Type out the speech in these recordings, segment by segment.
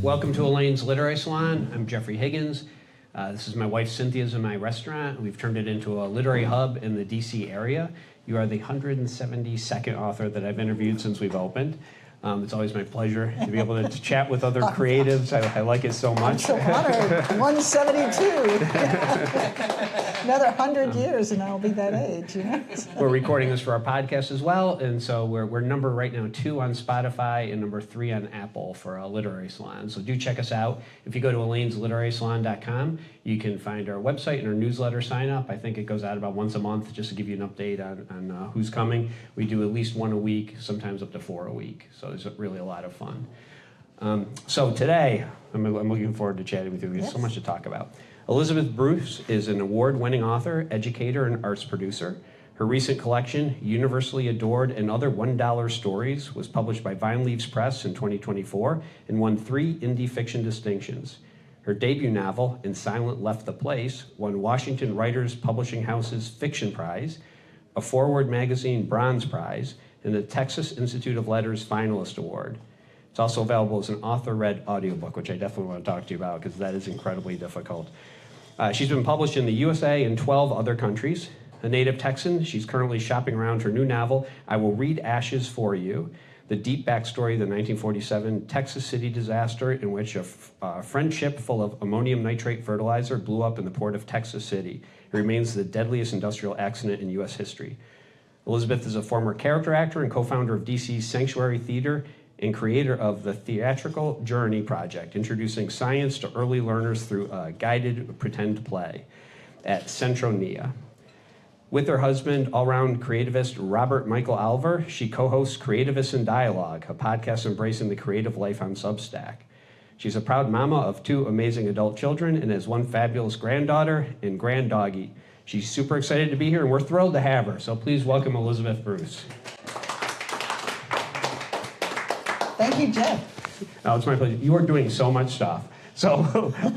Welcome to Elaine's Literary Salon. I'm Jeffrey Higgins. This is my wife Cynthia's and my restaurant. We've turned it into a literary hub in the DC area. You are the 172nd author that I've interviewed since we've opened. It's always my pleasure to be able to chat with other creatives. I like it so much. I'm so honored. 172. Another 100 years and I'll be that age. You know? We're recording this for our podcast as well, and so we're number right now 2 on Spotify and number 3 on Apple for a literary salon. So do check us out. If you go to elainesliterarysalon.com, you can find our website and our newsletter sign up. I think it goes out about once a month just to give you an update on who's coming. We do at least 1 a week, sometimes up to 4 a week. So it's really a lot of fun. So today, I'm looking forward to chatting with you. We have so much to talk about. Elizabeth Bruce is an award-winning author, educator, and arts producer. Her recent collection, Universally Adored and Other $1 Stories, was published by Vine Leaves Press in 2024 and won 3 indie fiction distinctions. Her debut novel, In Silent Left the Place, won Washington Writers Publishing House's Fiction Prize, a ForeWord magazine Bronze Prize, and the Texas Institute of Letters Finalist Award. It's also available as an author-read audiobook, which I definitely want to talk to you about because that is incredibly difficult. She's been published in the USA and 12 other countries. A native Texan, she's currently shopping around her new novel, I Will Read Ashes for You, the deep backstory of the 1947 Texas City disaster in which a French ship full of ammonium nitrate fertilizer blew up in the port of Texas City. It remains the deadliest industrial accident in U.S. history. Elizabeth is a former character actor and co-founder of DC's Sanctuary Theater and creator of the Theatrical Journey Project, introducing science to early learners through a guided pretend play at CentroNía. With her husband, all-round creativist Robert Michael Alver, she co-hosts Creativists in Dialogue, a podcast embracing the creative life on Substack. She's a proud mama of 2 amazing adult children and has 1 fabulous granddaughter and granddoggy. She's super excited to be here, and we're thrilled to have her. So please welcome Elizabeth Bruce. Thank you, Jeff. Oh, it's my pleasure. You are doing so much stuff. So I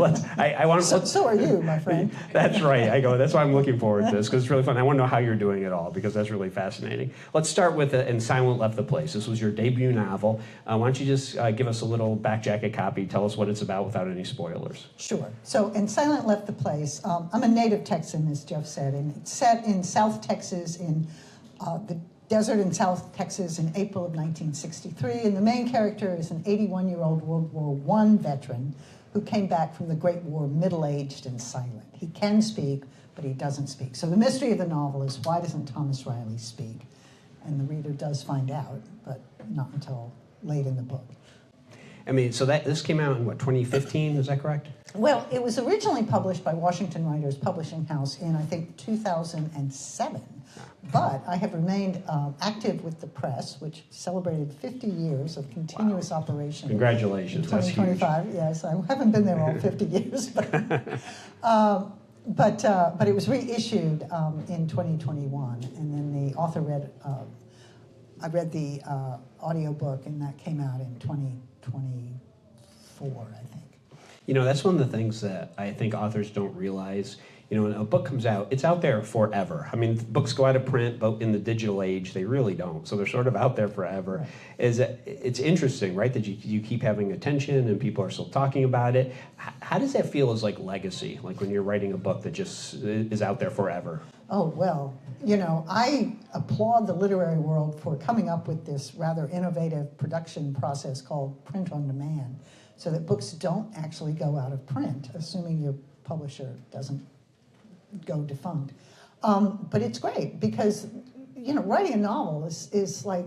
want to. So are you, my friend. That's right. That's why I'm looking forward to this, because it's really fun. I want to know how you're doing it all, because that's really fascinating. Let's start with In Silent Left the Place. This was your debut novel. Why don't you just give us a little back jacket copy, tell us what it's about without any spoilers. Sure. So In Silent Left the Place, I'm a native Texan, as Jeff said, and it's set in South Texas, in the desert in South Texas in April of 1963, and the main character is an 81-year-old World War I veteran who came back from the Great War middle-aged and silent. He can speak, but he doesn't speak. So the mystery of the novel is, why doesn't Thomas Riley speak? And the reader does find out, but not until late in the book. I mean, so this came out in, what, 2015, is that correct? Well, it was originally published by Washington Writers Publishing House in, I think, 2007. But I have remained active with the press, which celebrated 50 years of continuous operation. Congratulations, in 2025, yes. I haven't been there all 50 years. But it was reissued in 2021. And then the author I read the audiobook, and that came out in 2024, I think. You know, that's one of the things that I think authors don't realize. You know, when a book comes out, it's out there forever. I mean, books go out of print, but in the digital age, they really don't. So they're sort of out there forever. Right. It's interesting, right, that you keep having attention and people are still talking about it. How does that feel as, like, legacy, like when you're writing a book that just is out there forever? Oh, well, you know, I applaud the literary world for coming up with this rather innovative production process called print on demand, so that books don't actually go out of print, assuming your publisher doesn't go defunct. But it's great because, you know, writing a novel is like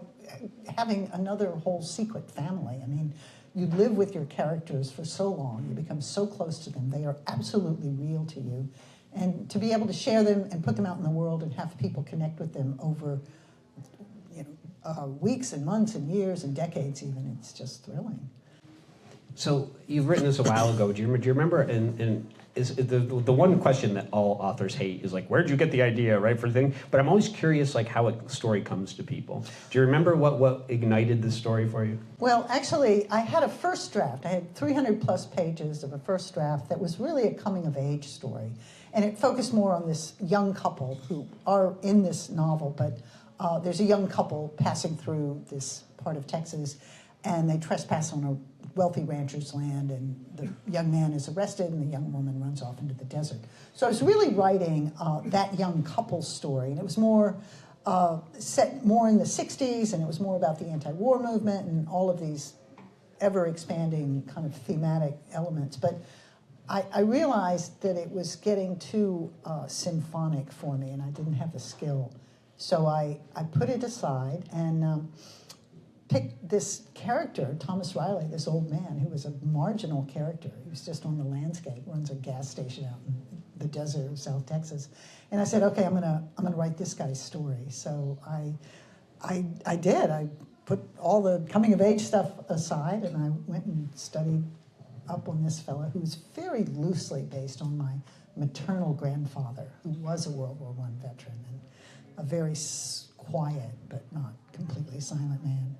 having another whole secret family. I mean, you live with your characters for so long, you become so close to them, they are absolutely real to you. And to be able to share them and put them out in the world and have people connect with them over, you know, weeks and months and years and decades even, it's just thrilling. So you've written this a while ago. Do you remember? And is the one question that all authors hate is, like, where'd you get the idea, right, for the thing? But I'm always curious, like, how a story comes to people. Do you remember what ignited this story for you? Well, actually, I had a first draft. I had 300 plus pages of a first draft that was really a coming of age story, and it focused more on this young couple who are in this novel. But there's a young couple passing through this part of Texas. and they trespass on a wealthy rancher's land, and the young man is arrested, and the young woman runs off into the desert. So I was really writing that young couple's story, and it was more set more in the 60s, and it was more about the anti-war movement and all of these ever-expanding kind of thematic elements. But I realized that it was getting too symphonic for me, and I didn't have the skill. So I put it aside and picked this character, Thomas Riley, this old man who was a marginal character. He was just on the landscape, runs a gas station out in the desert of South Texas. And I said, okay, I'm gonna write this guy's story. So I did. I put all the coming of age stuff aside, and I went and studied up on this fellow who was very loosely based on my maternal grandfather, who was a World War I veteran and a very quiet but not completely silent man.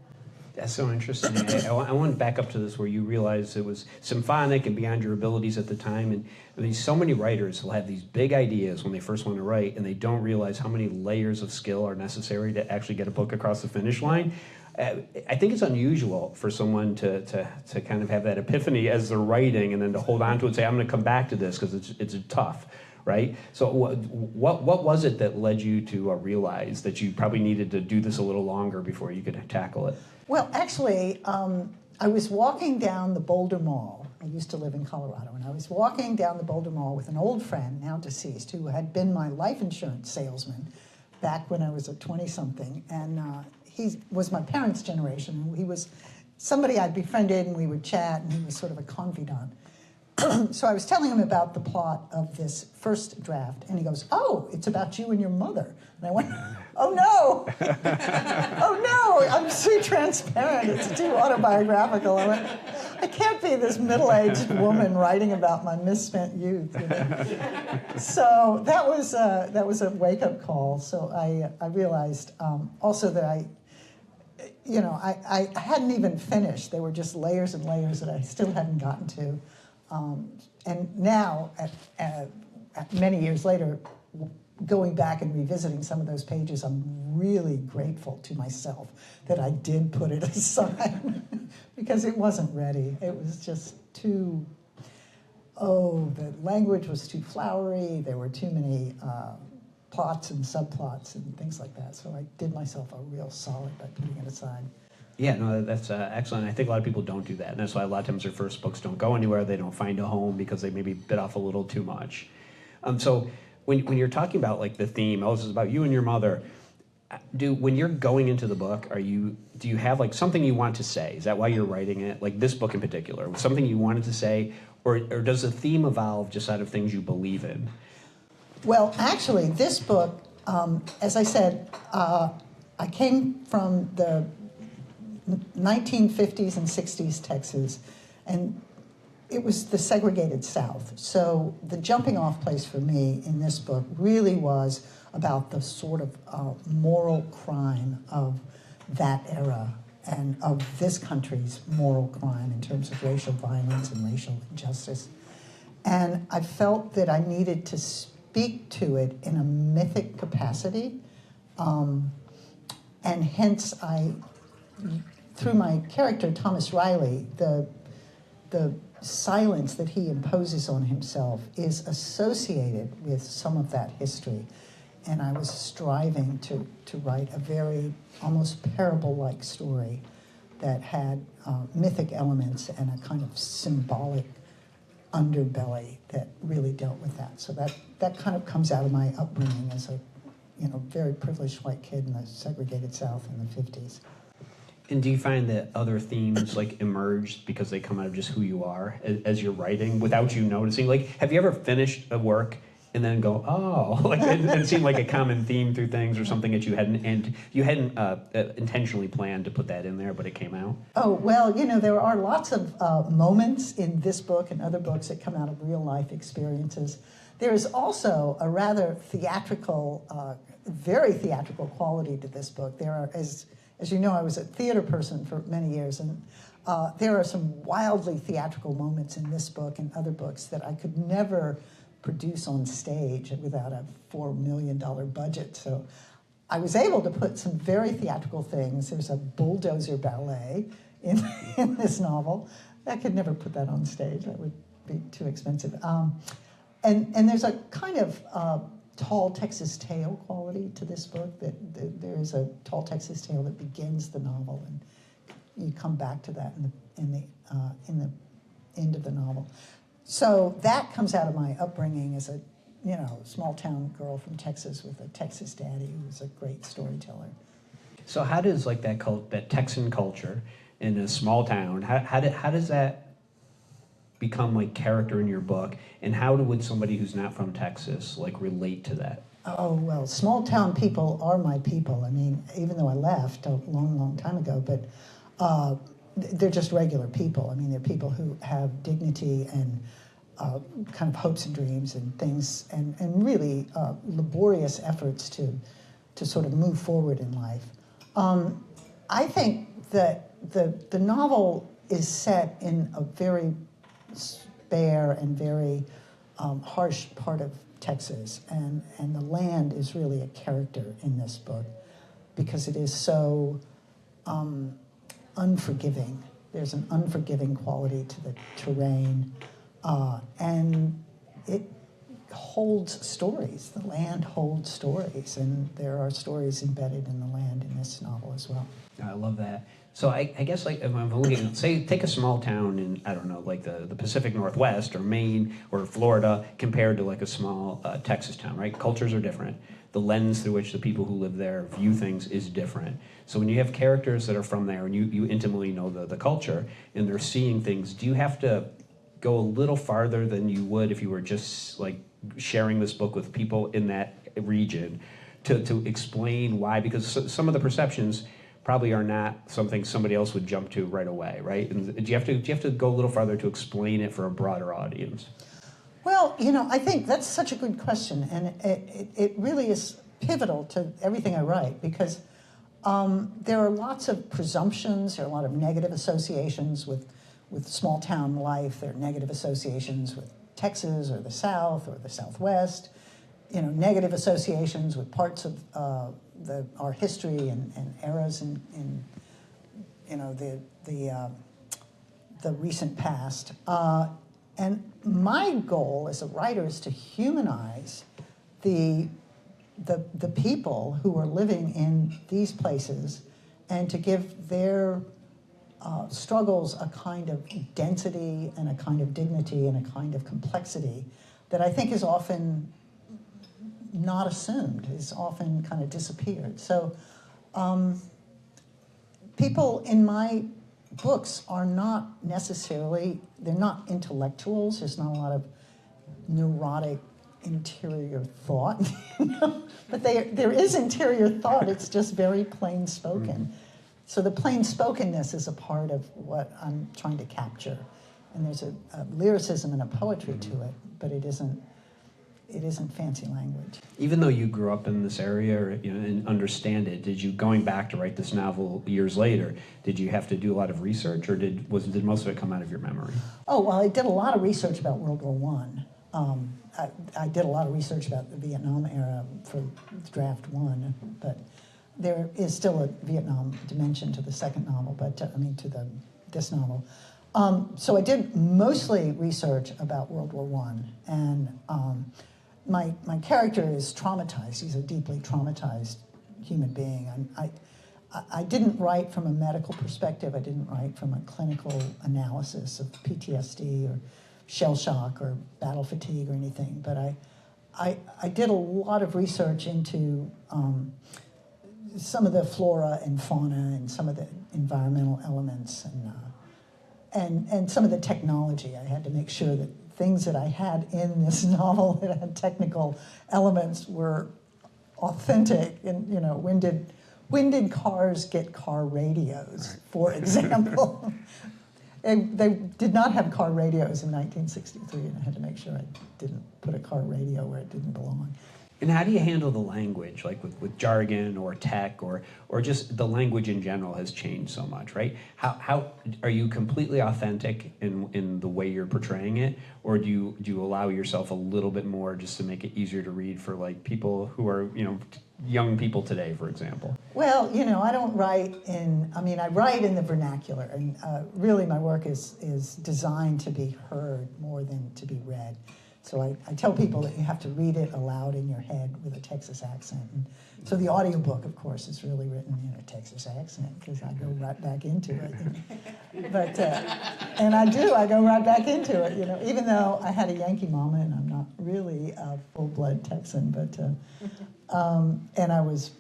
That's so interesting. I want to back up to this where you realized it was symphonic and beyond your abilities at the time. And there's so many writers will have these big ideas when they first want to write, and they don't realize how many layers of skill are necessary to actually get a book across the finish line. I think it's unusual for someone to kind of have that epiphany as they're writing, and then to hold on to it and say, I'm going to come back to this because it's tough, right? So what was it that led you to realize that you probably needed to do this a little longer before you could tackle it? Well, actually, I was walking down the Boulder Mall. I used to live in Colorado, and I was walking down the Boulder Mall with an old friend, now deceased, who had been my life insurance salesman back when I was a 20-something, and he was my parents' generation. He was somebody I'd befriended, and we would chat, and he was sort of a confidant. So I was telling him about the plot of this first draft, and he goes, "Oh, it's about you and your mother." And I went, "Oh no, oh no, I'm too transparent, it's too autobiographical." I went, I can't be this middle-aged woman writing about my misspent youth. You know? So that was a wake-up call. So I realized also that I hadn't even finished. There were just layers and layers that I still hadn't gotten to. And now, at many years later, going back and revisiting some of those pages, I'm really grateful to myself that I did put it aside because it wasn't ready. It was just too, the language was too flowery. There were too many plots and subplots and things like that. So I did myself a real solid by putting it aside. Yeah, no, that's excellent. I think a lot of people don't do that, and that's why a lot of times their first books don't go anywhere. They don't find a home because they maybe bit off a little too much. So when you're talking about like the theme, this is about you and your mother. When you're going into the book, do you have like something you want to say? Is that why you're writing it? Like this book in particular, something you wanted to say, or does the theme evolve just out of things you believe in? Well, actually, this book, as I said, I came from the 1950s and 60s Texas, and it was the segregated South. So the jumping off place for me in this book really was about the sort of moral crime of that era and of this country's moral crime in terms of racial violence and racial injustice. And I felt that I needed to speak to it in a mythic capacity, and hence through my character, Thomas Riley, the silence that he imposes on himself is associated with some of that history. And I was striving to write a very almost parable-like story that had mythic elements and a kind of symbolic underbelly that really dealt with that. So that kind of comes out of my upbringing as a very privileged white kid in the segregated South in the 50s. And do you find that other themes like emerge because they come out of just who you are as you're writing without you noticing? Like, have you ever finished a work and then go, oh, like it seemed like a common theme through things or something that you hadn't intentionally planned to put that in there, but it came out? Oh, well, there are lots of moments in this book and other books that come out of real life experiences. There is also a rather theatrical, very theatrical quality to this book. There are, as you know, I was a theater person for many years, and there are some wildly theatrical moments in this book and other books that I could never produce on stage without a $4 million budget. So I was able to put some very theatrical things. There's a bulldozer ballet in this novel. I could never put that on stage. That would be too expensive. And there's a kind of tall Texas tale quality to this book. That there is a tall Texas tale that begins the novel, and you come back to that in the end of the novel. So that comes out of my upbringing as a small town girl from Texas with a Texas daddy who was a great storyteller. So how does like that Texan culture in a small town, how does that become like character in your book, and how would somebody who's not from Texas like relate to that? Oh, well, small town people are my people. I mean, even though I left a long, long time ago, but they're just regular people. I mean, they're people who have dignity and kind of hopes and dreams and things, and really laborious efforts to sort of move forward in life. I think that the novel is set in a very spare and very harsh part of Texas, and the land is really a character in this book because it is so unforgiving. There's an unforgiving quality to the terrain, and it holds stories. The land holds stories, and there are stories embedded in the land in this novel as well. I love that. So I guess like if I'm looking at, say, take a small town in, I don't know, like the Pacific Northwest or Maine or Florida compared to like a small Texas town, right? Cultures are different. The lens through which the people who live there view things is different. So when you have characters that are from there and you intimately know the culture and they're seeing things, do you have to go a little farther than you would if you were just like sharing this book with people in that region to explain why? Because some of the perceptions probably are not something somebody else would jump to right away, right? And do you have to go a little farther to explain it for a broader audience? Well, I think that's such a good question, and it really is pivotal to everything I write because there are lots of presumptions, there are a lot of negative associations with small town life, there are negative associations with Texas or the South or the Southwest, negative associations with parts of our history and eras in the recent past. And my goal as a writer is to humanize the people who are living in these places and to give their struggles a kind of density and a kind of dignity and a kind of complexity that I think is often not assumed, is often kind of disappeared. So people in my books are not necessarily, they're not intellectuals. There's not a lot of neurotic interior thought, but there is interior thought. It's just very plain spoken. So the plain spokenness is a part of what I'm trying to capture. And there's a lyricism and a poetry to it, but it isn't fancy language. Even though you grew up in this area and understand it, did you, going back to write this novel years later, did you have to do a lot of research, or did most of it come out of your memory? Oh, well, I did a lot of research about World War I. I did a lot of research about the Vietnam era for draft one, but there is still a Vietnam dimension to the second novel, this novel. So I did mostly research about World War I, and my character is traumatized. He's a deeply traumatized human being. I didn't write from a medical perspective. I didn't write from a clinical analysis of PTSD or shell shock or battle fatigue or anything, but I did a lot of research into some of the flora and fauna and some of the environmental elements and some of the technology. I had to make sure that things that I had in this novel that had technical elements were authentic. And when did cars get car radios, for example? They did not have car radios in 1963, and I had to make sure I didn't put a car radio where it didn't belong. And how do you handle the language, like with jargon or tech or just the language in general has changed so much, right? How are you completely authentic in the way you're portraying it, or do you allow yourself a little bit more just to make it easier to read for like people who are, you know, young people today, for example? Well, you know, I don't write in, I mean, I write in the vernacular, and really my work is designed to be heard more than to be read. So I tell people that you have to read it aloud in your head with a Texas accent. And so the audiobook, of course, is really written in a Texas accent because I go right back into it. But, and I go right back into it, you know, even though I had a Yankee mama and I'm not really a full-blood Texan, but, and I was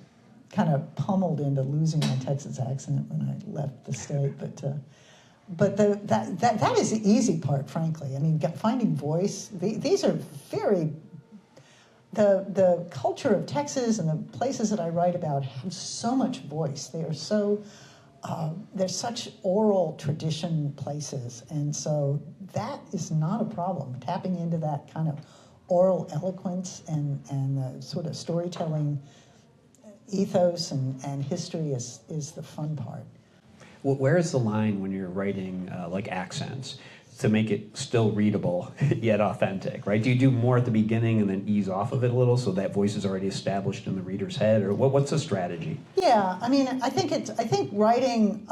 kind of pummeled into losing my Texas accent when I left the state, but that is the easy part, frankly. I mean, finding voice, these are very, the culture of Texas and the places that I write about have so much voice. They are so, they're such oral tradition places. And so that is not a problem. Tapping into that kind of oral eloquence and the sort of storytelling ethos and history is the fun part. Well, where is the line when you're writing like accents to make it still readable yet authentic, right? Do you do more at the beginning and then ease off of it a little so that voice is already established in the reader's head, or what's the strategy? Yeah, I mean, I think writing,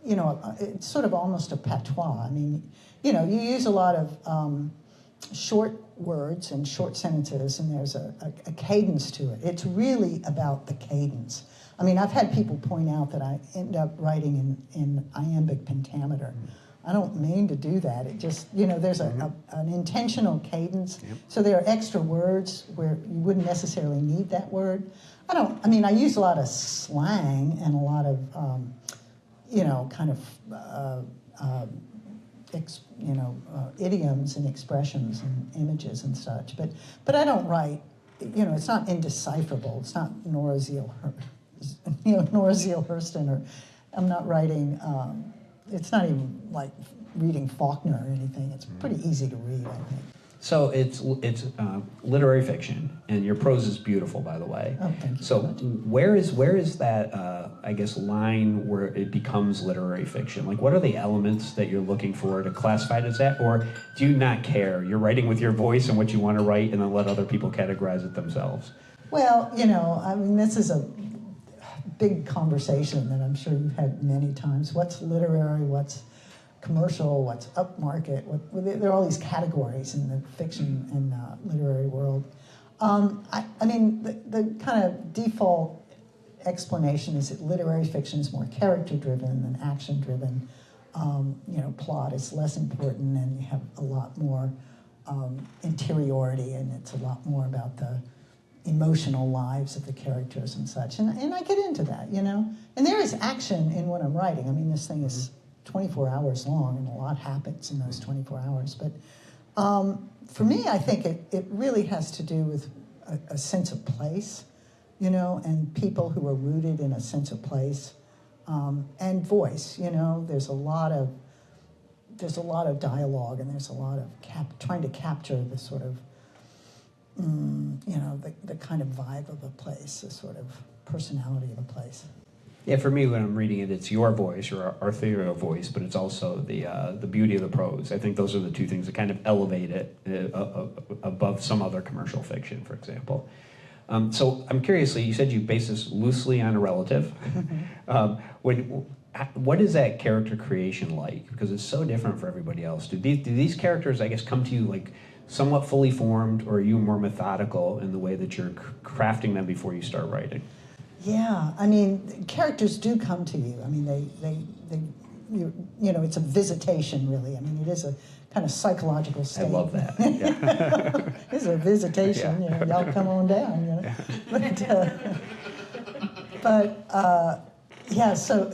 you know, it's sort of almost a patois. I mean, you know, you use a lot of short words and short sentences, and there's a cadence to it. It's really about the cadence. I mean, I've had people point out that I end up writing in iambic pentameter. I don't mean to do that. It just, you know, there's an intentional cadence. Yep. So there are extra words where you wouldn't necessarily need that word. I mean, I use a lot of slang and a lot of, you know, kind of, idioms and expressions and images and such. But I don't write, you know, it's not indecipherable. It's not Nora Zeal Hurston, or I'm not writing, it's not even like reading Faulkner or anything. It's pretty easy to read, I think. So it's literary fiction, and your prose is beautiful, by the way. Oh, thank you. So where is that, I guess, line where it becomes literary fiction? Like, what are the elements that you're looking for to classify it as that? Or do you not care? You're writing with your voice and what you want to write, and then let other people categorize it themselves? Well, you know, I mean, this is a big conversation that I'm sure you've had many times. What's literary? What's commercial? What's upmarket? There are all these categories in the fiction and literary world. I mean, the kind of default explanation is that literary fiction is more character-driven than action-driven. You know, plot is less important, and you have a lot more interiority, and it's a lot more about the emotional lives of the characters and such. And I get into that, you know? And there is action in what I'm writing. I mean, this thing is 24 hours long, and a lot happens in those 24 hours. But for me, I think it really has to do with a sense of place, you know, and people who are rooted in a sense of place, and voice, you know. There's a lot of dialogue, and there's a lot of trying to capture the sort of you know, the kind of vibe of a place, the sort of personality of a place. Yeah, for me, when I'm reading it, it's your voice, your authorial voice, but it's also the beauty of the prose. I think those are the two things that kind of elevate it above some other commercial fiction, for example. So I'm curious, you said you base this loosely on a relative. What is that character creation like? Because it's so different for everybody else. Do these characters, I guess, come to you like somewhat fully formed, or are you more methodical in the way that you're crafting them before you start writing? Yeah, I mean, characters do come to you. I mean, you know, it's a visitation, really. I mean, it is a kind of psychological state. I love that. Yeah. It's a visitation. Yeah. You know, y'all come on down. You know, Yeah. Yeah. So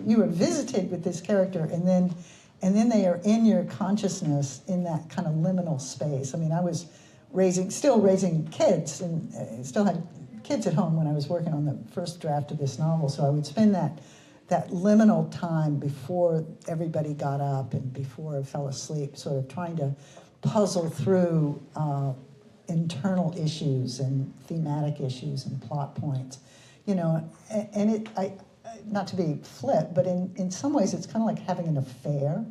you are visited with this character, and then they are in your consciousness in that kind of liminal space. I mean, I was still raising kids, and still had kids at home when I was working on the first draft of this novel. So I would spend that liminal time before everybody got up and before I fell asleep, sort of trying to puzzle through internal issues and thematic issues and plot points, you know, and not to be flip, but in some ways it's kind of like having an affair.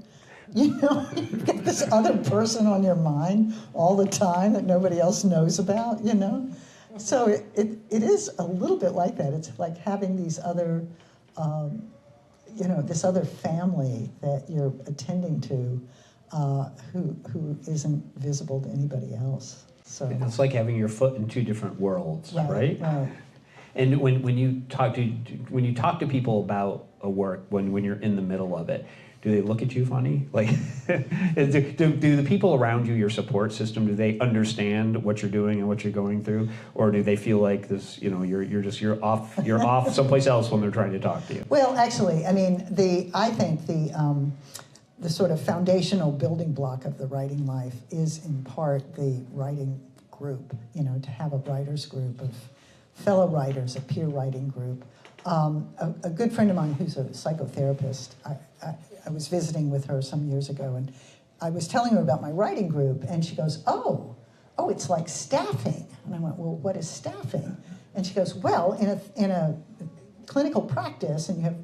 You know, you've got this other person on your mind all the time that nobody else knows about, you know? So it is a little bit like that. It's like having these other, you know, this other family that you're attending to who isn't visible to anybody else. So it's like having your foot in two different worlds, right? Right. And when you talk to people about a work, when you're in the middle of it, do they look at you funny? Like, do the people around you, your support system, do they understand what you're doing and what you're going through, or do they feel like this? You know, you're off someplace else when they're trying to talk to you? Well, actually, I mean, I think the sort of foundational building block of the writing life is in part the writing group. You know, to have a writers group of fellow writers, a peer writing group. A good friend of mine who's a psychotherapist, I was visiting with her some years ago, and I was telling her about my writing group, and she goes, oh, it's like staffing. And I went, well, what is staffing? And she goes, well, in a clinical practice, and you have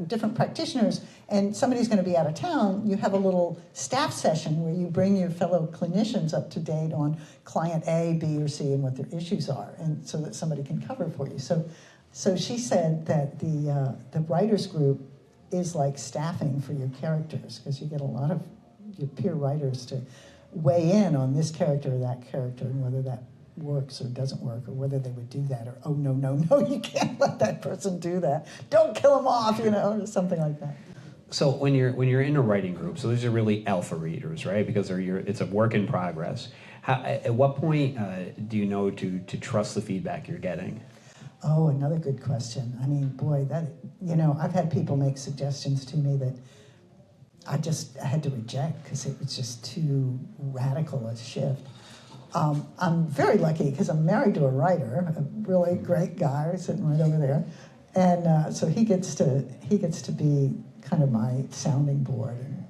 different practitioners, and somebody's going to be out of town, you have a little staff session where you bring your fellow clinicians up to date on client A, B, or C, and what their issues are, and so that somebody can cover for you. So she said that the writers group is like staffing for your characters, because you get a lot of your peer writers to weigh in on this character or that character and whether that works or doesn't work, or whether they would do that, or, oh, no, you can't let that person do that. Don't kill him off, you know, or something like that. So when you're in a writing group, so these are really alpha readers, right? Because it's a work in progress. At what point do you know to trust the feedback you're getting? Oh, another good question. I mean, boy, I've had people make suggestions to me that I had to reject because it was just too radical a shift. I'm very lucky because I'm married to a writer, a really great guy sitting right over there, and so he gets to be kind of my sounding board and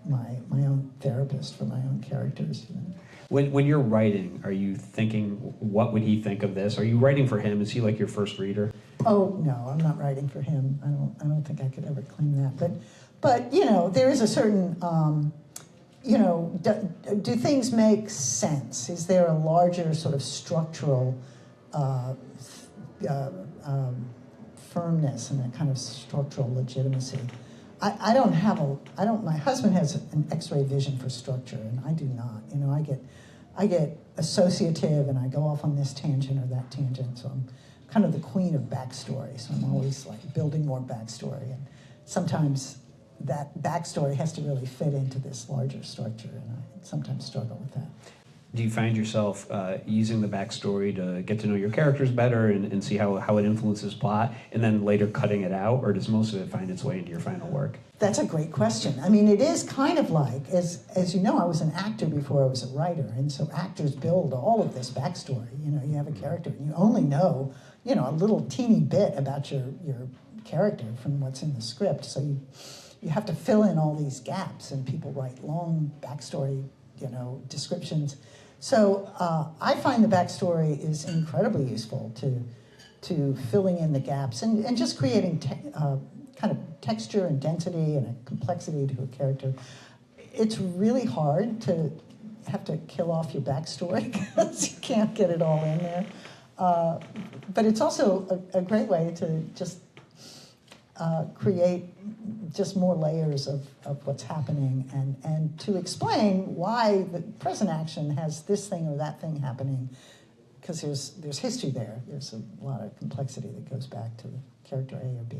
my own therapist for my own characters. You know? When you're writing, are you thinking, what would he think of this? Are you writing for him? Is he like your first reader? Oh no, I'm not writing for him. I don't think I could ever claim that. But you know, there is a certain you know, do things make sense? Is there a larger sort of structural firmness and a kind of structural legitimacy? My husband has an X-ray vision for structure, and I do not. You know, I get associative, and I go off on this tangent or that tangent, so I'm kind of the queen of backstory, so I'm always like building more backstory, and sometimes that backstory has to really fit into this larger structure, and I sometimes struggle with that. Do you find yourself using the backstory to get to know your characters better and see how it influences plot, and then later cutting it out, or does most of it find its way into your final work? That's a great question. I mean, it is kind of like, as you know, I was an actor before I was a writer, and so actors build all of this backstory. You know, you have a character, and you only know, you know, a little teeny bit about your character from what's in the script, so you have to fill in all these gaps, and people write long backstory, you know, descriptions. So I find the backstory is incredibly useful to filling in the gaps and just creating kind of texture and density and a complexity to a character. It's really hard to have to kill off your backstory because you can't get it all in there. But it's also a great way to just create just more layers of what's happening and to explain why the present action has this thing or that thing happening, because there's history there. There's a lot of complexity that goes back to the character A or B.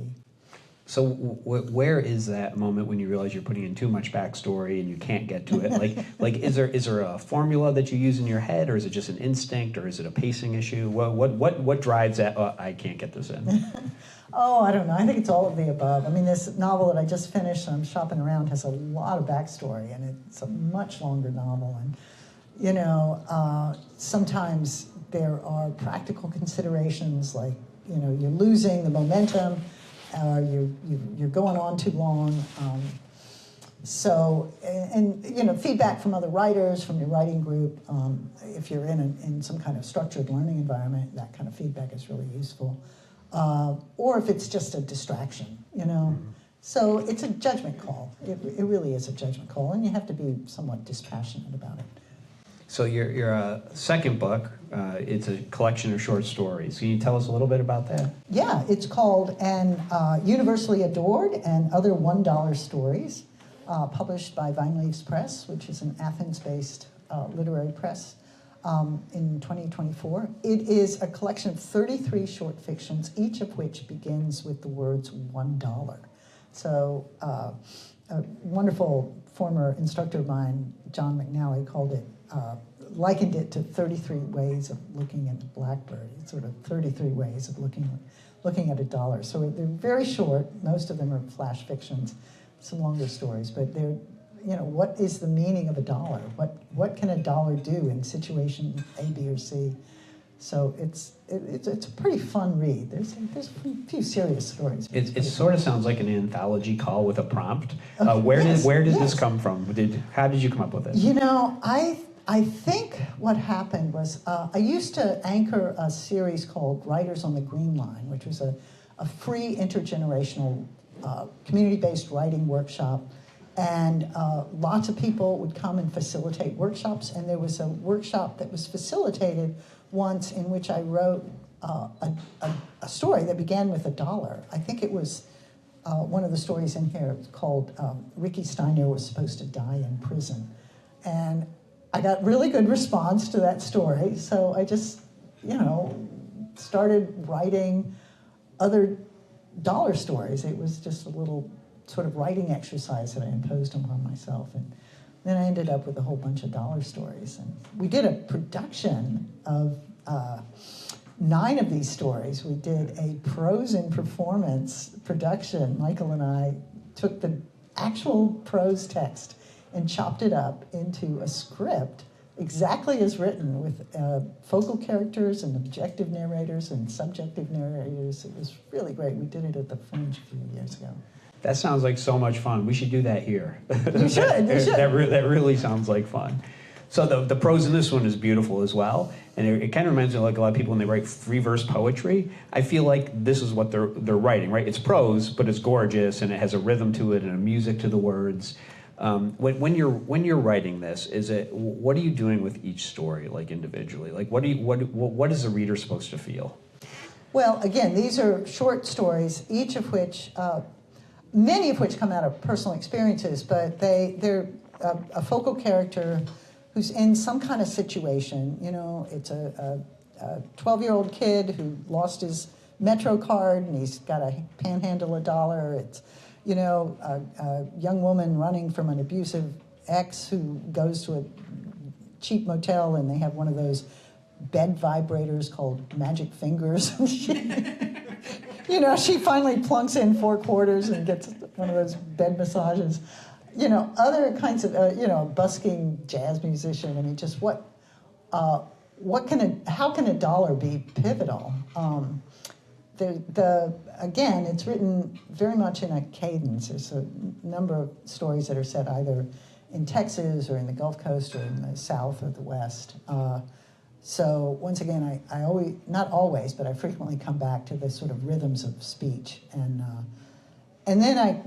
So where is that moment when you realize you're putting in too much backstory and you can't get to it? Like is there a formula that you use in your head, or is it just an instinct, or is it a pacing issue? What drives that? Oh, I can't get this in. Oh, I don't know. I think it's all of the above. I mean, this novel that I just finished, I'm shopping around, has a lot of backstory, and it's a much longer novel. And, you know, sometimes there are practical considerations, like, you know, you're losing the momentum, or you're going on too long. So, and you know, feedback from other writers, from your writing group, if you're in some kind of structured learning environment, that kind of feedback is really useful. Or if it's just a distraction, you know. So it's a judgment call. It really is a judgment call, and you have to be somewhat dispassionate about it. So your second book, it's a collection of short stories. Can you tell us a little bit about that? Yeah, it's called Universally Adored and Other $1 Stories, published by Vine Leaves Press, which is an Athens-based literary press, in 2024. It is a collection of 33 short fictions, each of which begins with the words $1. So a wonderful former instructor of mine, John McNally, likened it to 33 ways of looking at the blackbird. It's sort of 33 ways of looking at a dollar. So they're very short. Most of them are flash fictions, some longer stories, but they're, you know, what is the meaning of a dollar? What can a dollar do in situation A, B, or C? So it's a pretty fun read. There's a few serious stories. It sort of sounds like an anthology call with a prompt. Where did this come from? How did you come up with it? You know, I think what happened was I used to anchor a series called Writers on the Green Line, which was a free intergenerational community-based writing workshop. And lots of people would come and facilitate workshops. And there was a workshop that was facilitated once in which I wrote a story that began with $1. I think it was one of the stories in here called Ricky Steiner Was Supposed to Die in Prison. And I got really good response to that story, so I just, you know, started writing other dollar stories. It was just a little sort of writing exercise that I imposed upon myself. And then I ended up with a whole bunch of dollar stories. And we did a production of 9 of these stories. We did a prose and performance production. Michael and I took the actual prose text and chopped it up into a script exactly as written, with focal characters and objective narrators and subjective narrators. It was really great. We did it at the Fringe a few years ago. That sounds like so much fun. We should do that here. You should. That really sounds like fun. So the prose in this one is beautiful as well, and it kind of reminds me of like a lot of people when they write free verse poetry. I feel like this is what they're writing, right? It's prose, but it's gorgeous, and it has a rhythm to it and a music to the words. When you're writing this, what are you doing with each story, like individually? Like what is the reader supposed to feel? Well, again, these are short stories, each of which, many of which come out of personal experiences, but they're a focal character who's in some kind of situation. You know, it's a 12-year-old kid who lost his Metro card and he's got to panhandle $1. It's, you know, a young woman running from an abusive ex who goes to a cheap motel and they have one of those bed vibrators called Magic Fingers. You know, she finally plunks in 4 quarters and gets one of those bed massages. You know, other kinds of, you know, busking jazz musician. I mean, just how can $1 be pivotal? Again, it's written very much in a cadence. There's a number of stories that are set either in Texas or in the Gulf Coast or in the South or the West. So once again, I always, not always, but I frequently come back to the sort of rhythms of speech. And then I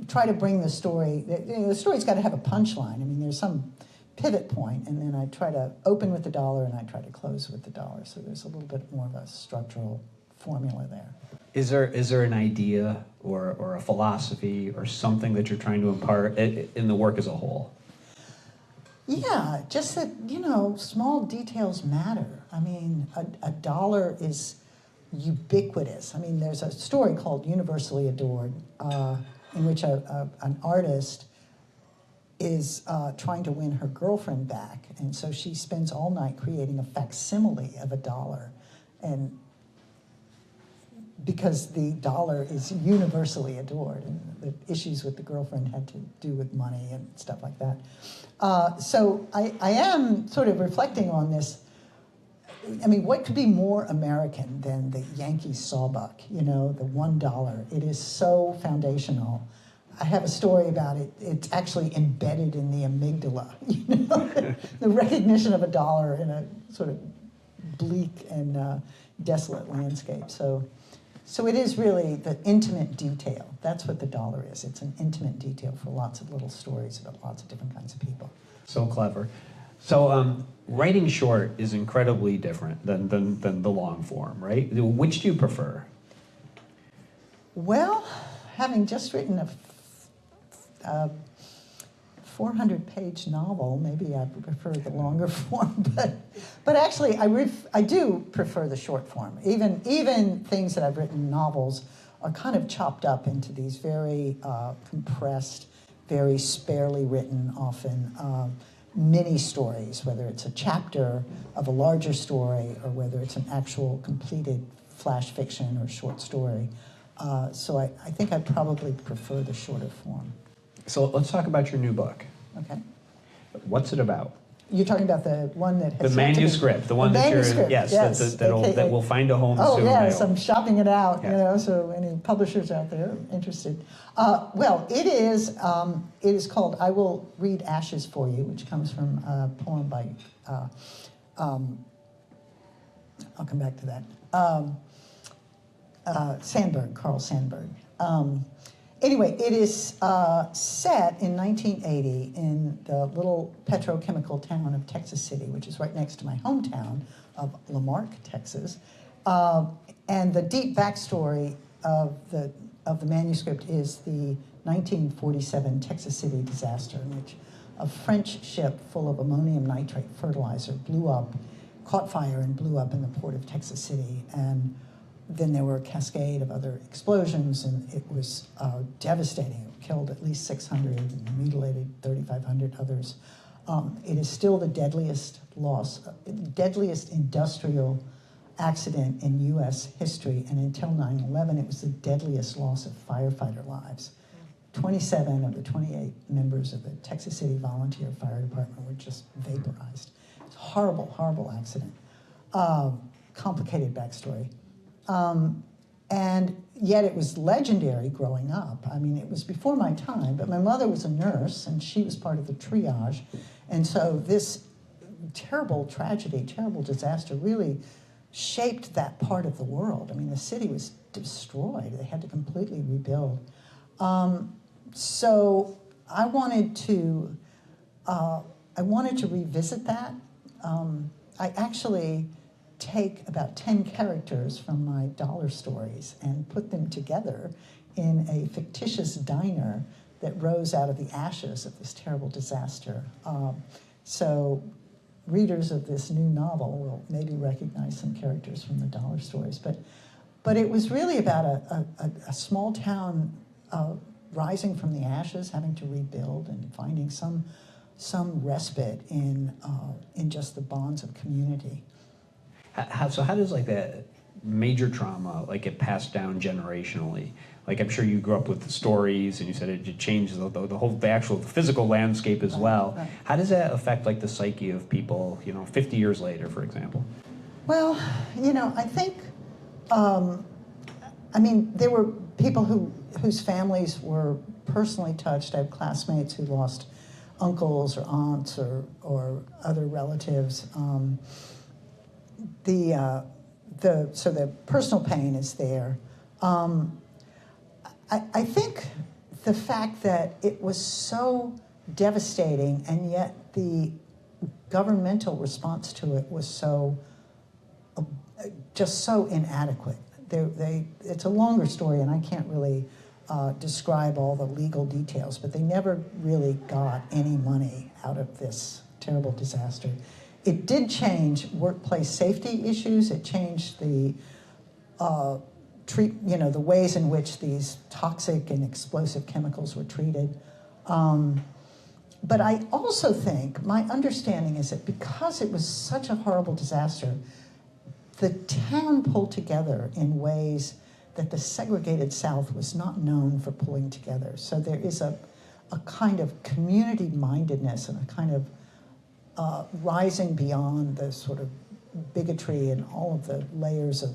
try to bring the story, the story's got to have a punchline. I mean, there's some pivot point, and then I try to open with $1 and I try to close with $1. So there's a little bit more of a structural formula there. Is there an idea or a philosophy or something that you're trying to impart in the work as a whole? Yeah, just that, you know, small details matter. I mean, $1 is ubiquitous. I mean, there's a story called Universally Adored, in which an artist is trying to win her girlfriend back, and so she spends all night creating a facsimile of $1, and because the $1 is universally adored, and the issues with the girlfriend had to do with money and stuff like that. So I am sort of reflecting on this. I mean, what could be more American than the Yankee sawbuck, you know, the $1? It is so foundational. I have a story about it. It's actually embedded in the amygdala, you know, the recognition of a dollar in a sort of bleak and desolate landscape. So it is really the intimate detail. That's what the dollar is. It's an intimate detail for lots of little stories about lots of different kinds of people. So clever. So writing short is incredibly different than the long form, right? Which do you prefer? Well, having just written a 400-page novel, maybe I prefer the longer form, but actually I do prefer the short form. Even things that I've written, novels, are kind of chopped up into these very compressed, very sparely written, often mini stories, whether it's a chapter of a larger story or whether it's an actual completed flash fiction or short story. So I think I probably prefer the shorter form. So let's talk about your new book. Okay. What's it about? You're talking about the one that has The manuscript, the one that you're, yes, that will find a home soon. Oh, yes, I'm shopping it out, Yeah. you know, so any publishers out there interested. Well, it is called I Will Read Ashes for You, which comes from a poem by, I'll come back to that, Sandburg, Carl Sandburg. Anyway, it is set in 1980 in the little petrochemical town of Texas City, which is right next to my hometown of Lamarck, Texas. And the deep backstory of the manuscript is the 1947 Texas City disaster, in which a French ship full of ammonium nitrate fertilizer caught fire and blew up in the port of Texas City. And then there were a cascade of other explosions, and it was devastating. It killed at least 600 and mutilated 3,500 others. It is still the deadliest industrial accident in U.S. history, and until 9/11, it was the deadliest loss of firefighter lives. 27 of the 28 members of the Texas City Volunteer Fire Department were just vaporized. It's a horrible, horrible accident. Complicated backstory. And yet it was legendary growing up. I mean, it was before my time, but my mother was a nurse, and she was part of the triage. And so this terrible tragedy, terrible disaster really shaped that part of the world. I mean, the city was destroyed. They had to completely rebuild. So I wanted to revisit that. I actually take about 10 characters from my dollar stories and put them together in a fictitious diner that rose out of the ashes of this terrible disaster. So readers of this new novel will maybe recognize some characters from the dollar stories. But it was really about a small town rising from the ashes, having to rebuild and finding some respite in just the bonds of community. So how does like that major trauma get passed down generationally? Like I'm sure you grew up with the stories, and you said it changes the actual physical landscape as well. Right. How does that affect like the psyche of people, 50 years later, for example? Well, I think, there were people whose families were personally touched. I have classmates who lost uncles or aunts or other relatives. So the personal pain is there. I think the fact that it was so devastating and yet the governmental response to it was just so inadequate. It's a longer story, and I can't really describe all the legal details, but they never really got any money out of this terrible disaster. It did change workplace safety issues. It changed the the ways in which these toxic and explosive chemicals were treated. But I also think, my understanding is that because it was such a horrible disaster, the town pulled together in ways that the segregated South was not known for pulling together. So there is a kind of community-mindedness and a kind of rising beyond the sort of bigotry and all of the layers of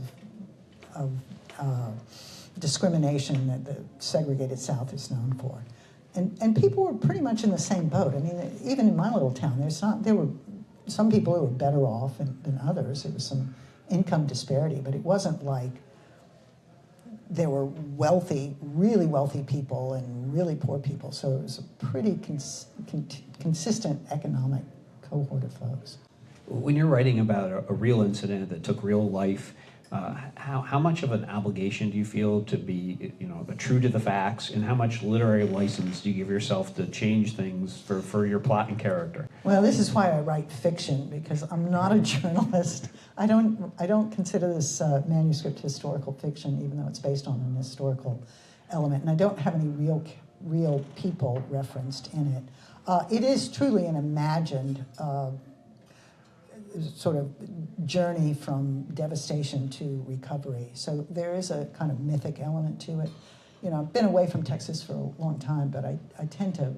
discrimination that the segregated South is known for. And people were pretty much in the same boat. I mean, even in my little town, there were some people who were better off than others. There was some income disparity, but it wasn't like there were wealthy, really wealthy people and really poor people. So it was a pretty consistent economic cohort of folks. When you're writing about a real incident that took real life, how much of an obligation do you feel to be, true to the facts, and how much literary license do you give yourself to change things for your plot and character? Well, this is why I write fiction, because I'm not a journalist. I don't consider this manuscript historical fiction, even though it's based on an historical element, and I don't have any real people referenced in it. It is truly an imagined sort of journey from devastation to recovery. So there is a kind of mythic element to it. I've been away from Texas for a long time, but I tend to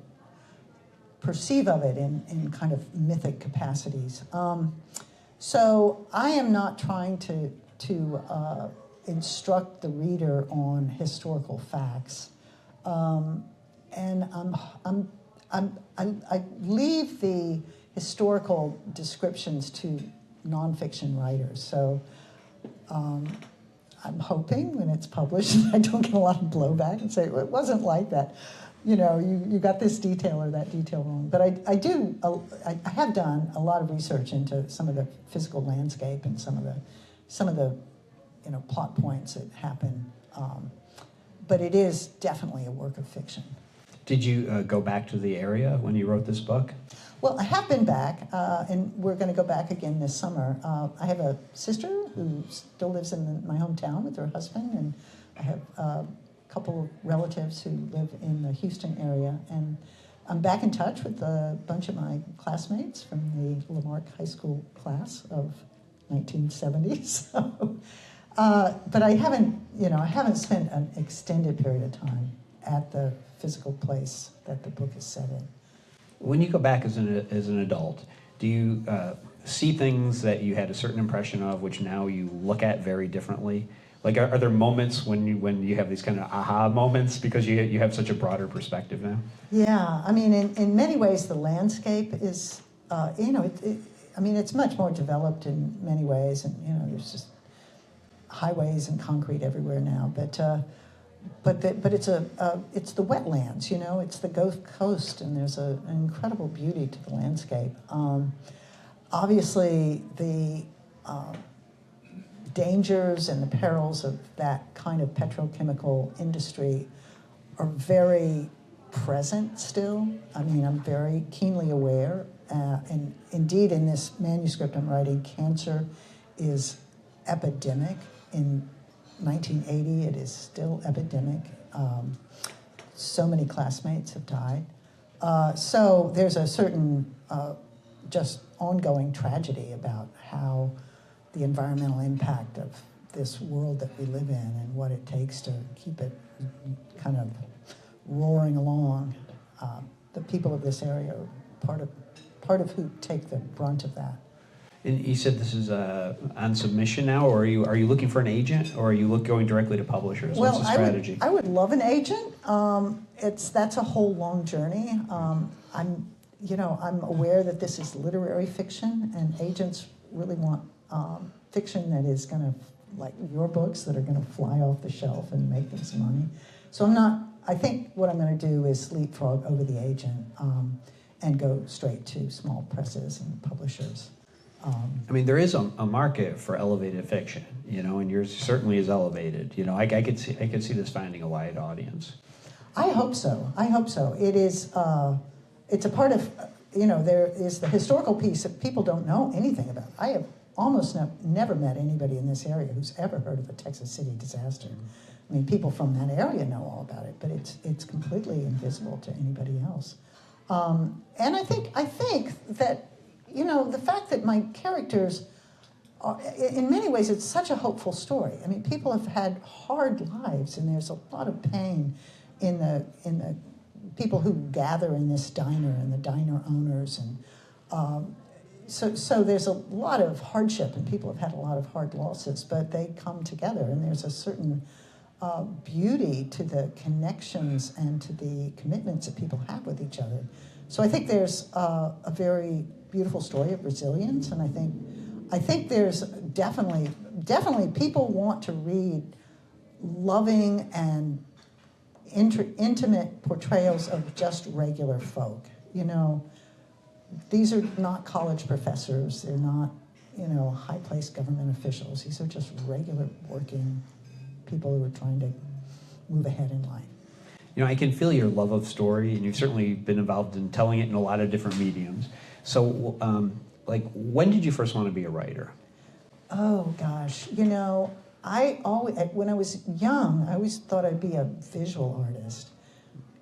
perceive of it in kind of mythic capacities. So I am not trying to instruct the reader on historical facts, and I leave the historical descriptions to nonfiction writers. So I'm hoping when it's published I don't get a lot of blowback and say, well, it wasn't like that. You got this detail or that detail wrong. But I have done a lot of research into some of the physical landscape and some of the plot points that happen. But it is definitely a work of fiction. Did you go back to the area when you wrote this book? Well, I have been back, and we're going to go back again this summer. I have a sister who still lives in my hometown with her husband, and I have a couple of relatives who live in the Houston area. And I'm back in touch with a bunch of my classmates from the Lamarck High School class of 1970. So, but I haven't spent an extended period of time at the physical place that the book is set in. When you go back as an adult, do you see things that you had a certain impression of, which now you look at very differently? Like, are there moments when you have these kind of aha moments because you have such a broader perspective now? Yeah, I mean, in many ways, the landscape is, it's much more developed in many ways, and there's just highways and concrete everywhere now, but it's the wetlands, it's the Gulf Coast, and there's an incredible beauty to the landscape. Obviously, the dangers and the perils of that kind of petrochemical industry are very present still. I mean, I'm very keenly aware, and indeed in this manuscript I'm writing, cancer is epidemic. In 1980, it is still epidemic. So many classmates have died. So there's a certain just ongoing tragedy about how the environmental impact of this world that we live in and what it takes to keep it kind of roaring along. The people of this area are part of who take the brunt of that. And you said this is on submission now, or are you looking for an agent, or are you going directly to publishers? Well, what's the strategy? I would love an agent. That's a whole long journey. I'm aware that this is literary fiction, and agents really want fiction that is going to, like your books, that are going to fly off the shelf and make them some money. So I think what I'm going to do is leapfrog over the agent and go straight to small presses and publishers. I mean, there is a market for elevated fiction, and yours certainly is elevated. I could see this finding a wide audience. I hope so. It is. It's a part of. There is the historical piece that people don't know anything about. I have almost never met anybody in this area who's ever heard of the Texas City disaster. I mean, people from that area know all about it, but it's completely invisible to anybody else. And I think that. The fact that my characters are, in many ways, it's such a hopeful story. I mean, people have had hard lives, and there's a lot of pain in the people who gather in this diner and the diner owners, and so there's a lot of hardship, and people have had a lot of hard losses, but they come together, and there's a certain beauty to the connections and to the commitments that people have with each other. So I think there's a very beautiful story of resilience, and I think there's definitely people want to read loving and intimate portrayals of just regular folk. You know, these are not college professors. They're not, you know, high-placed government officials. These are just regular working people who are trying to move ahead in life. You know, I can feel your love of story, and you've certainly been involved in telling it in a lot of different mediums. So, like, when did you first want to be a writer? Oh, gosh. You know, when I was young, I always thought I'd be a visual artist.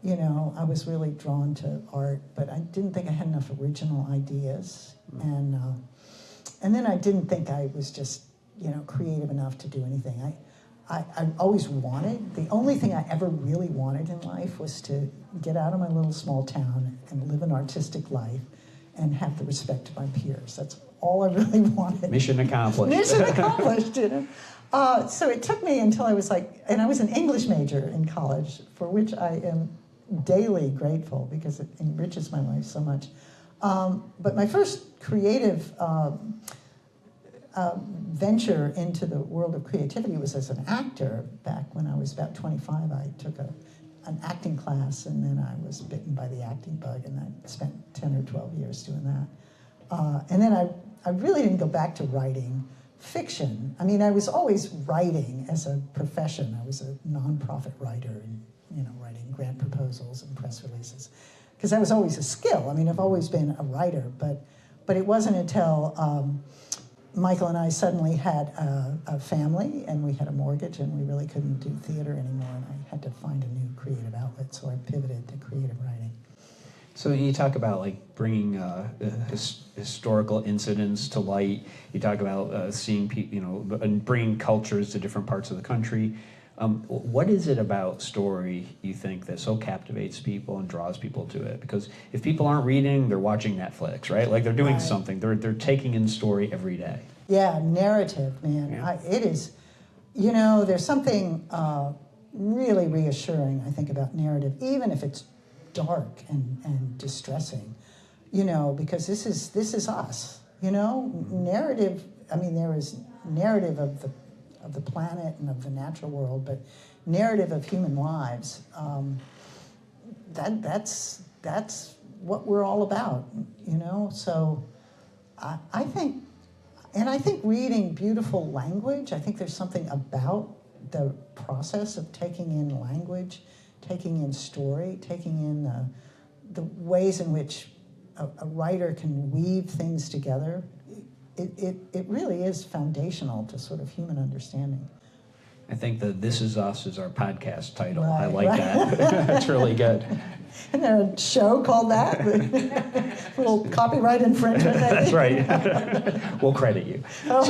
You know, I was really drawn to art, but I didn't think I had enough original ideas. And then I didn't think I was just, you know, creative enough to do anything. I always wanted, the only thing I ever really wanted in life was to get out of my little small town and live an artistic life and have the respect of my peers. That's all I really wanted. Mission accomplished. Mission accomplished, you know. So it took me until I was like, and I was an English major in college, for which I am daily grateful because it enriches my life so much. But my first creative venture into the world of creativity was as an actor. Back when I was about 25, I took an acting class, and then I was bitten by the acting bug, and I spent 10 or 12 years doing that. And then I really didn't go back to writing fiction. I mean, I was always writing as a profession. I was a nonprofit writer, and, you know, writing grant proposals and press releases, because that was always a skill. I mean, I've always been a writer, but it wasn't until Michael and I suddenly had a family, and we had a mortgage, and we really couldn't do theater anymore, and I had to find a new creative outlet, so I pivoted to creative writing. So you talk about like bringing historical incidents to light. You talk about seeing people, you know, and bringing cultures to different parts of the country. What is it about story, you think, that so captivates people and draws people to it? Because if people aren't reading, they're watching Netflix, right? Like they're doing Right. something. They're taking in story every day. Yeah, narrative, man. Yeah. It is, you know, there's something really reassuring, I think, about narrative, even if it's dark and distressing, you know, because this is us, you know? Narrative, I mean, there is narrative of the planet and of the natural world, but narrative of human lives, that's what we're all about, you know? So I think reading beautiful language, I think there's something about the process of taking in language, taking in story, taking in the ways in which a writer can weave things together. It really is foundational to sort of human understanding. I think that This Is Us is our podcast title. Right, I like right. that. That's really good. Isn't there a show called that? Little copyright infringement, maybe? That's right. We'll credit you. Oh.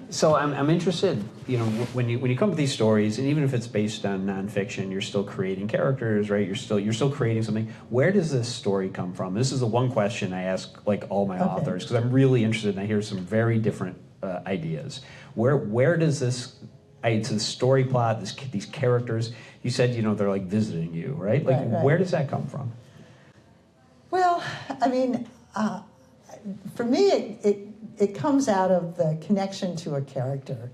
So I'm interested, you know, when you come to these stories, and even if it's based on nonfiction, you're still creating characters, right? You're still creating something. Where does this story come from? This is the one question I ask like all my authors, because I'm really interested, and I hear some very different ideas. Where does this? It's a story plot. These characters. You said, you know, they're like visiting you, right? Like, Right. Where does that come from? Well, I mean, for me, it comes out of the connection to a character,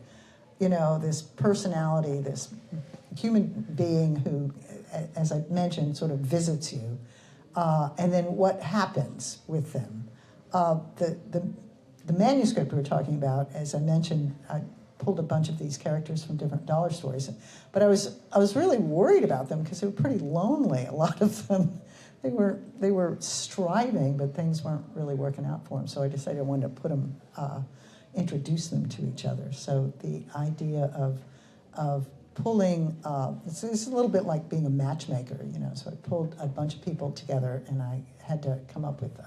you know, this personality, this human being who, as I mentioned, sort of visits you, and then what happens with them. The manuscript we were talking about, as I mentioned, I pulled a bunch of these characters from different dollar stores, but I was really worried about them because they were pretty lonely. A lot of them. They were striving, but things weren't really working out for them. So I decided I wanted to put them, introduce them to each other. So the idea of pulling, it's a little bit like being a matchmaker, you know. So I pulled a bunch of people together, and I had to come up with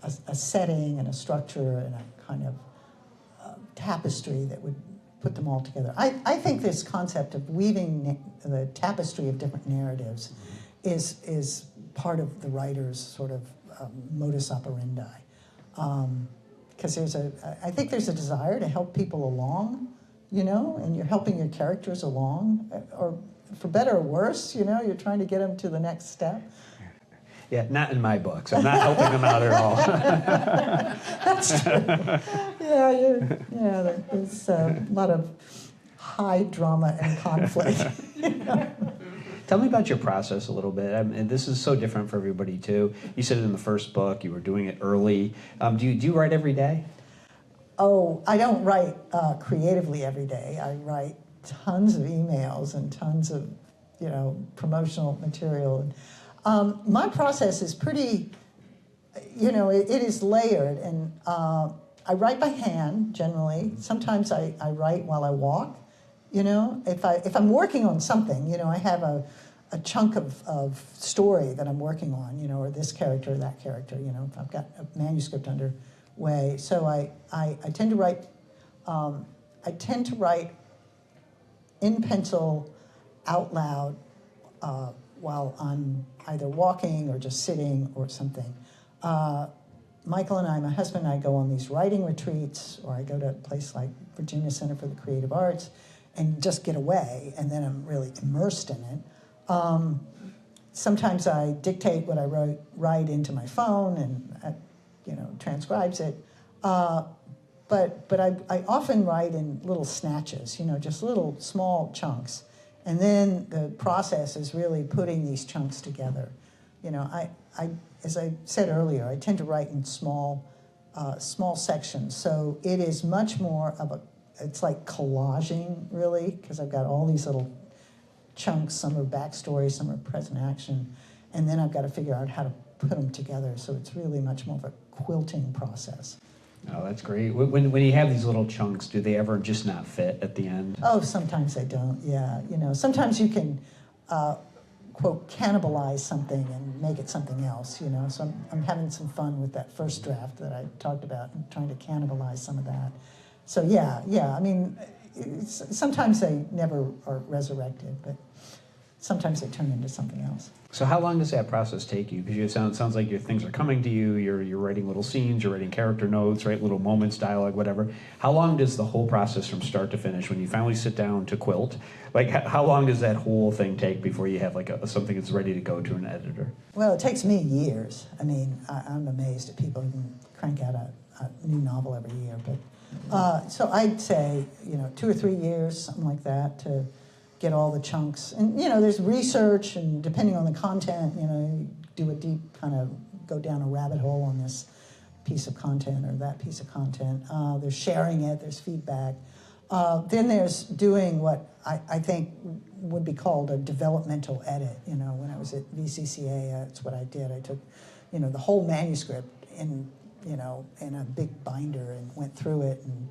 a setting and a structure and a kind of tapestry that would put them all together. I think this concept of weaving the tapestry of different narratives is part of the writer's sort of modus operandi, because I think there's a desire to help people along you know, and you're helping your characters along, or for better or worse, you know, you're trying to get them to the next step. Yeah, not in my books. I'm not helping them out at all. That's true. Yeah, there's a lot of high drama and conflict. You know? Tell me about your process a little bit. I mean, this is so different for everybody, too. You said in the first book you were doing it early. Do you write every day? Oh, I don't write creatively every day. I write tons of emails and tons of, you know, promotional material. My process is pretty, you know, it is layered, and I write by hand generally. Sometimes I write while I walk. You know, if I'm working on something, you know, I have a chunk of story that I'm working on, you know, or this character or that character, you know, if I've got a manuscript underway. So I tend to write, in pencil out loud while I'm either walking or just sitting or something. Michael and I, my husband and I, go on these writing retreats, or I go to a place like Virginia Center for the Creative Arts and just get away, and then I'm really immersed in it. Sometimes I dictate what I write into my phone, and you know, transcribes it. But I often write in little snatches, you know, just little small chunks. And then the process is really putting these chunks together. You know, as I said earlier, I tend to write in small sections. So it is much more of it's like collaging, really, because I've got all these little chunks. Some are backstory, some are present action. And then I've got to figure out how to put them together. So it's really much more of a quilting process. Oh, that's great. When you have these little chunks, do they ever just not fit at the end? Oh, sometimes they don't, yeah. You know, sometimes you can, quote, cannibalize something and make it something else, you know. So I'm having some fun with that first draft that I talked about and trying to cannibalize some of that. So yeah, I mean, sometimes they never are resurrected, but sometimes they turn into something else. So how long does that process take you? Because it sounds like your things are coming to you, you're writing little scenes, you're writing character notes, right, little moments, dialogue, whatever. How long does the whole process from start to finish, when you finally sit down to quilt, like how long does that whole thing take before you have like something that's ready to go to an editor? Well, it takes me years. I mean, I'm amazed at people who can crank out a new novel every year. But so I'd say, you know, 2 or 3 years, something like that, to get all the chunks. And, you know, there's research, and depending on the content, you know, you do a deep kind of go down a rabbit hole on this piece of content or that piece of content. There's sharing it, there's feedback. Then there's doing what I think would be called a developmental edit. You know, when I was at VCCA, that's what I did. I took, you know, the whole manuscript in a big binder and went through it. And,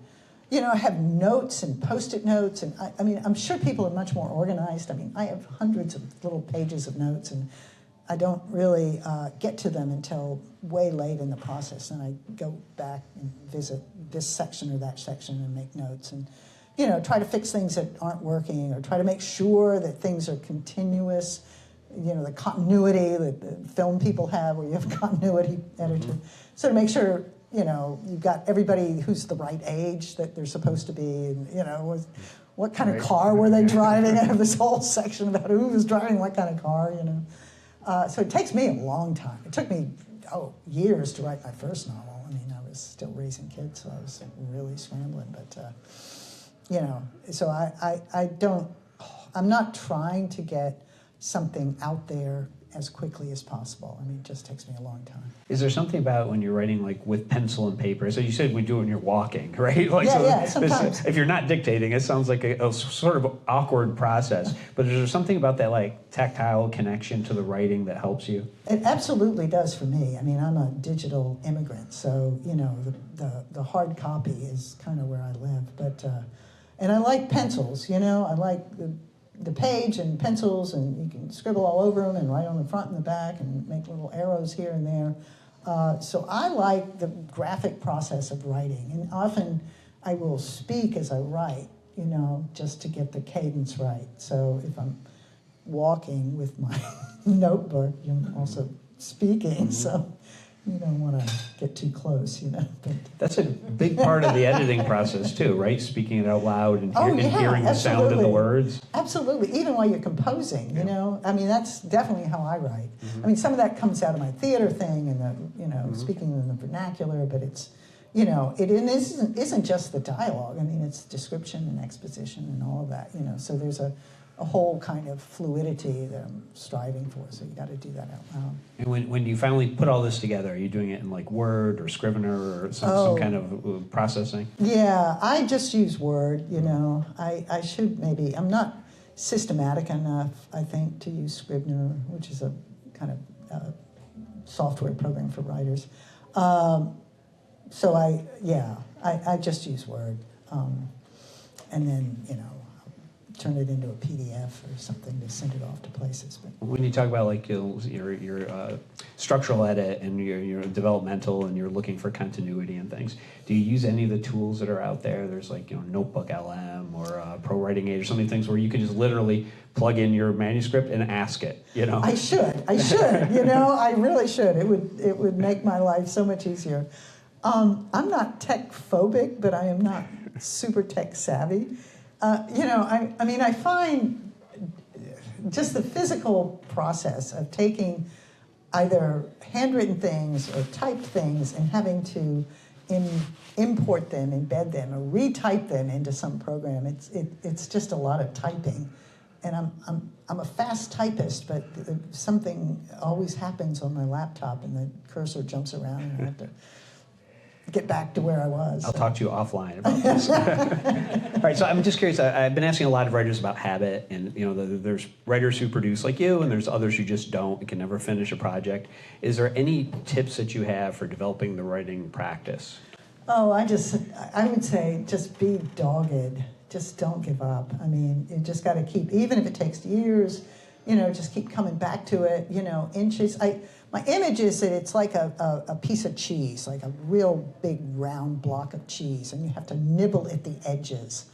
you know, I have notes and Post-it notes. And I mean, I'm sure people are much more organized. I mean, I have hundreds of little pages of notes, and I don't really get to them until way late in the process. And I go back and visit this section or that section and make notes. And, you know, try to fix things that aren't working, or try to make sure that things are continuous. You know, the continuity that the film people have, where you have a continuity editor. Mm-hmm. So to make sure, you know, you've got everybody who's the right age that they're supposed to be, and, you know, what kind of car were they driving? I have this whole section about who was driving what kind of car, you know. So it takes me a long time. It took me, years to write my first novel. I mean, I was still raising kids, so I was really scrambling. But, you know, so I'm not trying to get something out there as quickly as possible. I mean, it just takes me a long time. Is there something about when you're writing like with pencil and paper? So you said we do it when you're walking, right? Like, yeah, sometimes. If you're not dictating, it sounds like a sort of awkward process. But is there something about that like tactile connection to the writing that helps you? It absolutely does for me. I mean, I'm a digital immigrant, so, you know, the hard copy is kind of where I live. But and I like pencils, you know. I like the page and pencils, and you can scribble all over them and write on the front and the back and make little arrows here and there. So I like the graphic process of writing, and often I will speak as I write, you know, just to get the cadence right. So if I'm walking with my notebook, I'm also speaking. Mm-hmm. So, You don't want to get too close, But, That's a big part of the editing process too, right? Speaking it out loud and, and hearing the sound of the words. Absolutely, even while you're composing, I mean, that's definitely how I write. I mean, some of that comes out of my theater thing and the, speaking in the vernacular, but it's, it isn't just the dialogue. I mean, it's description and exposition and all of that, So there's a whole kind of fluidity that I'm striving for, so you got to do that out loud. And when you finally put all this together, are you doing it in like Word or Scrivener or some kind of processing? Yeah, I just use Word, I should maybe, I'm not systematic enough, I think, to use Scrivener, which is a kind of software program for writers. So I just use Word. And then, turn it into a PDF or something to send it off to places. But when you talk about like your structural edit and your developmental and you're looking for continuity and things, do you use any of the tools that are out there? There's like Notebook LM or Pro Writing Aid or something, things where you can just literally plug in your manuscript and ask it. I should. I really should. It would make my life so much easier. I'm not tech phobic, but I am not super tech savvy. I find just the physical process of taking either handwritten things or typed things and having to import them, embed them, or retype them into some program. It's just a lot of typing, and I'm a fast typist, but something always happens on my laptop, and the cursor jumps around, and I have to get back to where I was. I'll talk to you offline about this. All right, so I'm just curious. I've been asking a lot of writers about habit, and there's writers who produce like you, and there's others who just don't and can never finish a project. Is there any tips that you have for developing the writing practice? Oh, I would say just be dogged. Just don't give up. I mean, you just got to keep, even if it takes years, just keep coming back to it. Inches. My image is that it's like a piece of cheese, like a real big round block of cheese, and you have to nibble at the edges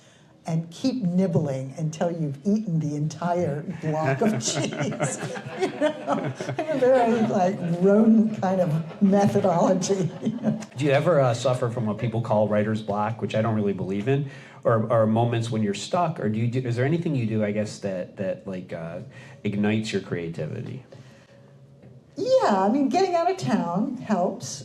and keep nibbling until you've eaten the entire block of cheese. A very rodent kind of methodology. Do you ever suffer from what people call writer's block, which I don't really believe in, or moments when you're stuck, or is there anything you do, I guess, that ignites your creativity? Yeah, I mean, getting out of town helps,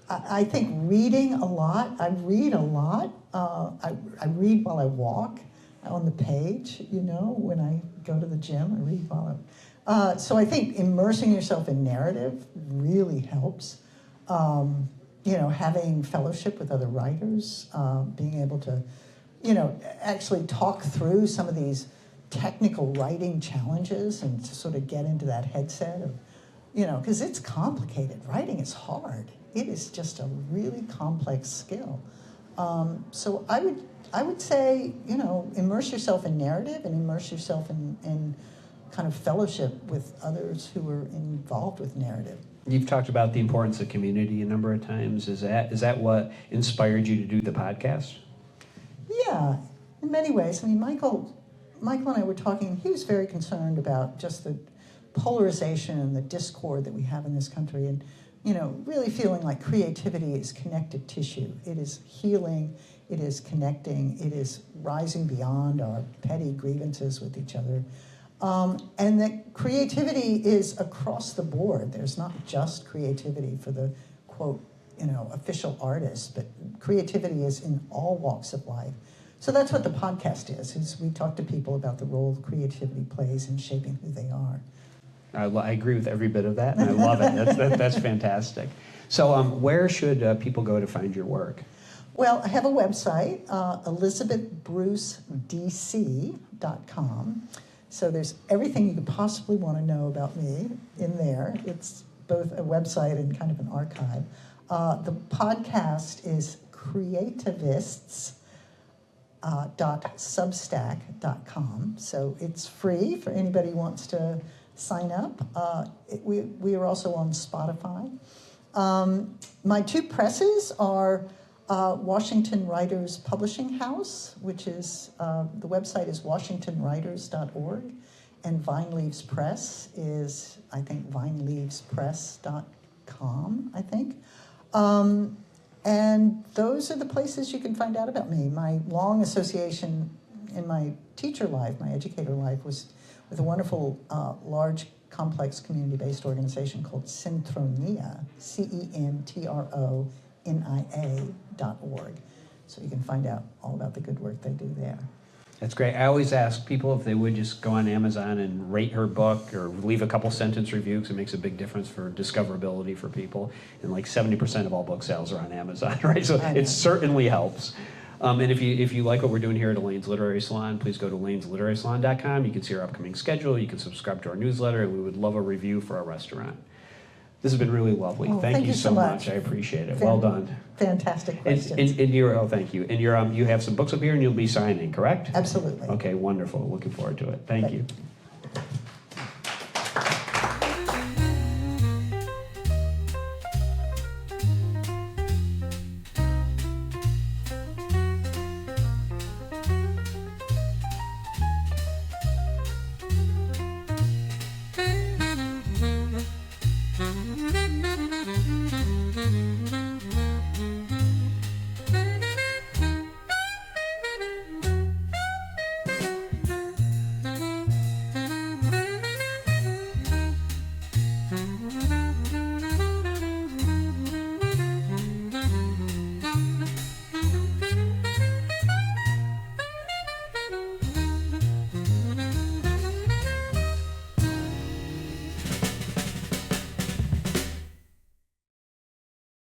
I think reading a lot. I read a lot. I read while I walk on the page, when I go to the gym. I read while so I think immersing yourself in narrative really helps. Having fellowship with other writers, being able to, actually talk through some of these technical writing challenges and to sort of get into that headset of, because it's complicated. Writing is hard. It is just a really complex skill. So I would say, immerse yourself in narrative and immerse yourself in kind of fellowship with others who are involved with narrative. You've talked about the importance of community a number of times. Is that what inspired you to do the podcast? Yeah, in many ways. I mean, Michael and I were talking, he was very concerned about just the polarization and the discord that we have in this country, and really feeling like creativity is connective tissue. It is healing, it is connecting, it is rising beyond our petty grievances with each other. And that creativity is across the board. There's not just creativity for the, quote, official artists, but creativity is in all walks of life. So that's what the podcast is we talk to people about the role creativity plays in shaping who they are. I agree with every bit of that, and I love it. That's fantastic. So where should people go to find your work? Well, I have a website, ElizabethBruceDC.com. So there's everything you could possibly want to know about me in there. It's both a website and kind of an archive. The podcast is Creativists.substack.com. So it's free for anybody who wants to sign up. We are also on Spotify. My two presses are Washington Writers Publishing House, which is, the website is washingtonwriters.org, And Vine Leaves Press is, I think, vineleavespress.com, I think. And those are the places you can find out about me. My long association in my teacher life, my educator life, was with a wonderful, large, complex community-based organization called CentroNía, CentroNia.org. So you can find out all about the good work they do there. That's great. I always ask people if they would just go on Amazon and rate her book or leave a couple sentence review, because it makes a big difference for discoverability for people. And like 70% of all book sales are on Amazon, right? So it certainly helps. And if you like what we're doing here at Elaine's Literary Salon, please go to elainesliterarysalon.com. You can see our upcoming schedule. You can subscribe to our newsletter, and we would love a review for our restaurant. This has been really lovely. Oh, thank you so much. I appreciate it. Well done. Fantastic questions. And thank you. And you have some books up here, and you'll be signing, correct? Absolutely. Okay, wonderful. Looking forward to it. Thank you.